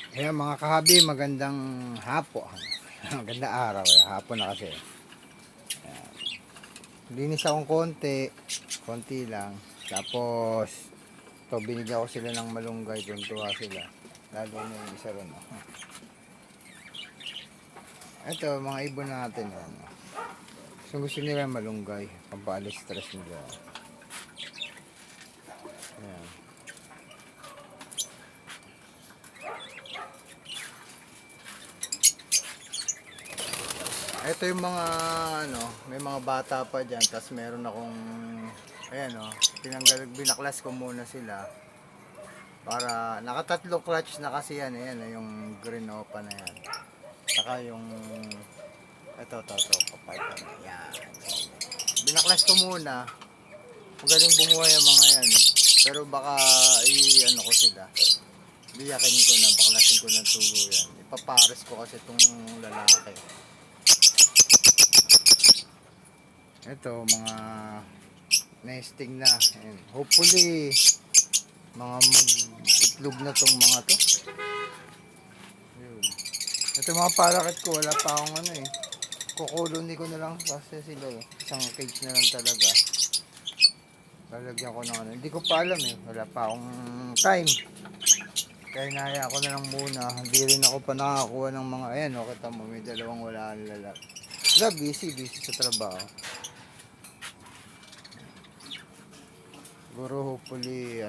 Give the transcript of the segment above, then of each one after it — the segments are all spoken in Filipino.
Ayan mga kahabi, magandang hapon. Magandang araw, hapon na kasi. Ayan. Linis akong konti lang. Tapos, to binigyan ko sila ng malunggay, tuntua sila. Lalo na yung isa ron. Ito, mga ibon natin. Gusto nila malunggay, pampaalis stress nila. Ayan. Ito yung mga may mga bata pa diyan, tapos meron akong binaklas ko muna sila para nakatatlong clutch na kasi yan, yung green opa na yan. Saka yung ito kapay ko na yan. Binaklas ko muna. Magaling bumuhay ang mga yan. Pero baka ko sila. Biyakin ko na, baklasin ko ng tuluyan. Ipapares ko kasi itong lalaki. Ito, mga nesting na. Ayan. Hopefully, mga mag-itlog na tong mga to. Ayun. Ito mga parakit ko, wala pa akong kukuluni ko na lang kasi sila isang cage na lang talaga. Lalagyan ko ng hindi ko pa alam wala pa akong time. Kaya naya ko na lang muna. Hindi rin ako pa nakakuha ng mga kita mo, may dalawang wala nilala. Busy sa trabaho. Siguro hopefully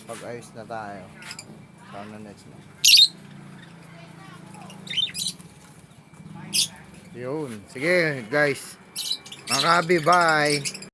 pag-ayos na tayo. Sana next na. Yun. Sige guys. Mga kabi, bye.